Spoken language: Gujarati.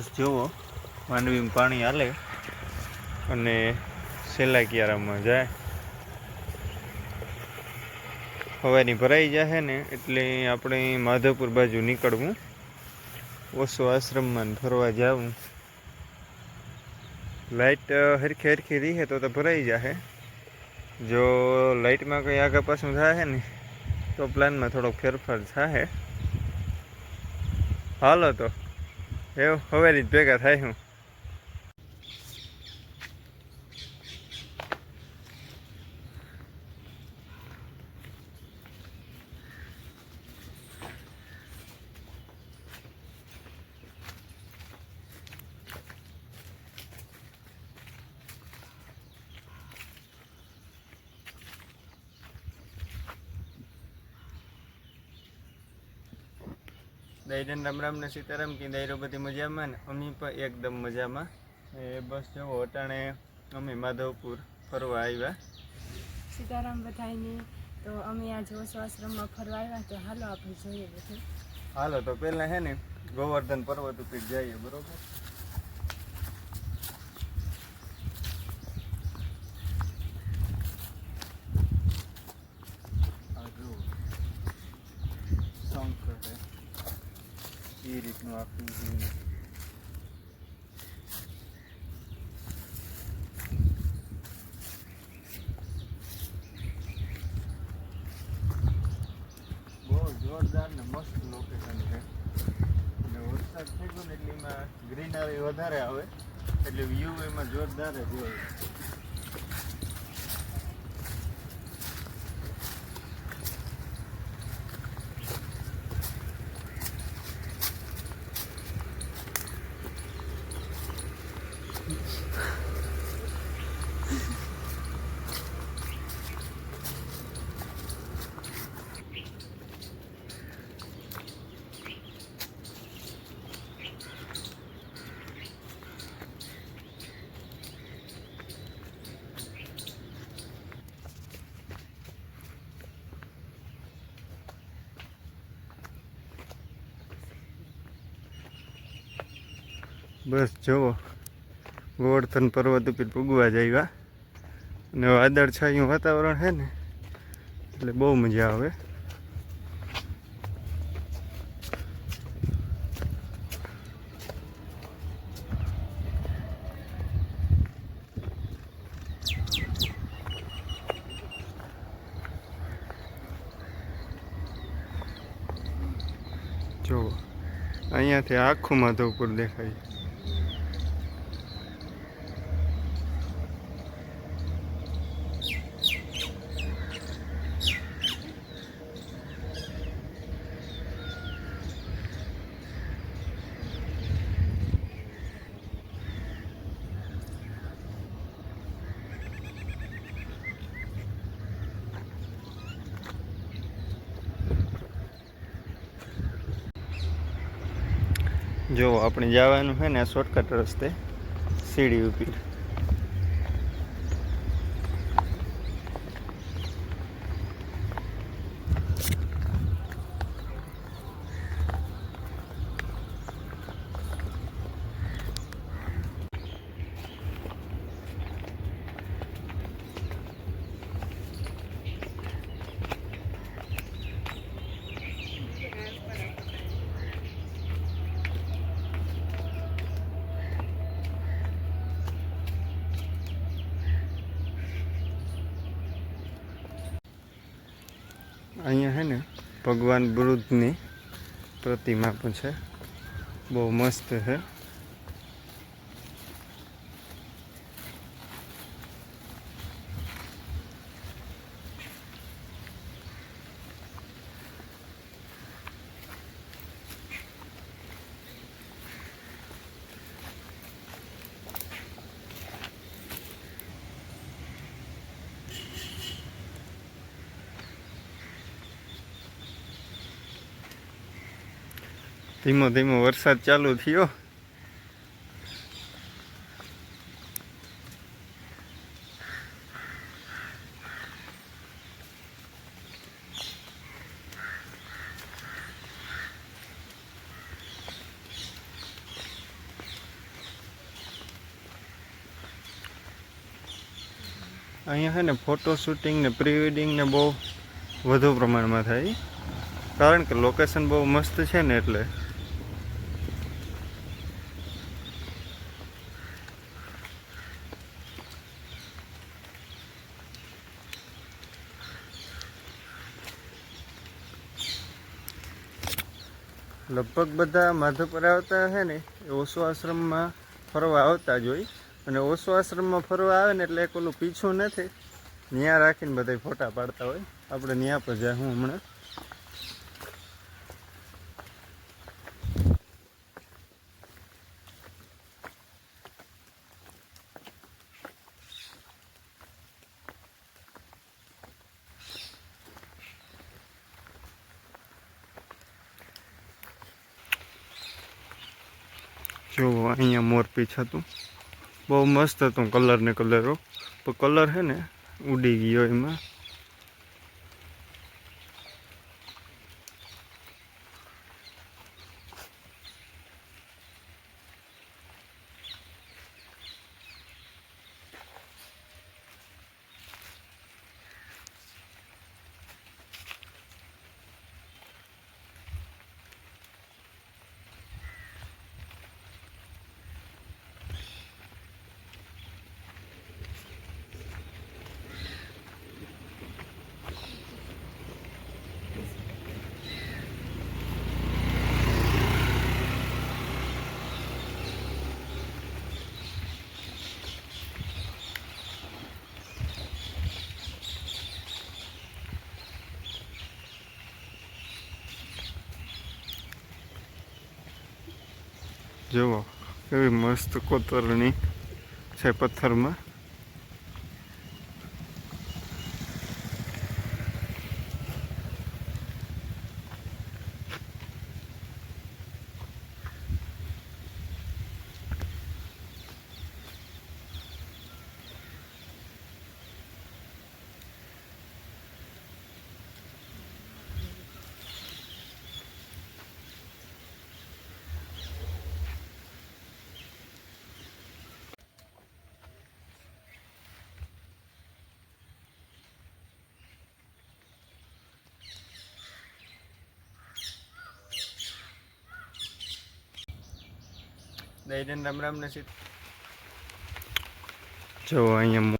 બસ જુઓ માંડવીમાં પાણી હાલે અને છેલ્લા કિયારામાં જાય. હવાની ભરાઈ જાય ને એટલે આપણે માધવપુર બાજુ નીકળવું. ઓછો આશ્રમમાં ફરવા જાવું. લાઇટ હરખી હરખી રહે તો ભરાઈ જાય. જો લાઇટમાં કંઈ આગળ પાછું થાય ને તો પ્લાનમાં થોડોક ફેરફાર થાય. હાલો તો એવું હવેલી જ ભેગા થાય હું. દાયરાને રામ રામ ને સીતારામ કે દાયરો બધી મજામાં ને અમે પણ એકદમ મજામાં. એ બસ જુઓ અટાણે અમે માધવપુર ફરવા આવ્યા. સીતારામ બધાયને. તો અમે આજે ઓશો આશ્રમમાં ફરવા આવ્યા તો હાલો આપણે જોઈએ બધું. હાલો તો પહેલાં હે ને ગોવર્ધન પર્વત ઉપર જઈએ, બરોબર? શંકર હે એ રીતનું આખું બહુ જોરદાર ને મસ્ત લોકેશન છે. અને વરસાદ થઈ ગયો ને એટલે એમાં ગ્રીનરી વધારે આવે એટલે વ્યૂ એમાં જોરદાર જ હોય. બસ જુઓ ગોવર્ધન પર્વત ઉપર પૂગવા જઈએ અને વાદળ છાયું વાતાવરણ છે ને એટલે બહુ મજા આવે. જુઓ અહીંયાથી આખું માધવપુર દેખાય. જો આપણે જવાનું છે ને આ શોર્ટકટ રસ્તે સીડી ઉપર. અહીંયા છે ને ભગવાન બુદ્ધની પ્રતિમા પણ છે, બહુ મસ્ત છે. ધીમો ધીમો વરસાદ ચાલુ થયો. અહીંયા છે ને ફોટો શૂટિંગ ને પ્રી વેડિંગ ને બહુ વધુ પ્રમાણમાં થાય, કારણ કે લોકેશન બહુ મસ્ત છે ને એટલે. લગભગ બધા માધવપુર આવતા છે ને એ ઓશો આશ્રમમાં ફરવા આવતા જ હોય, અને ઓશો આશ્રમમાં ફરવા આવે ને એટલે એક ઓલું પીછું નથી, ત્યાં રાખીને બધા ફોટા પાડતા હોય. આપણે ત્યાં પર જાય હું હમણાં. જો અહીંયા મોરપીંછ હતું, બહુ મસ્ત હતું કલર ને કલરો, પણ કલર છે ને ઉડી ગયો એમાં. જુઓ કેવી મસ્ત કોતરણી છે પથ્થરમાં. રામ રામ ને સીત. જો અહીંયા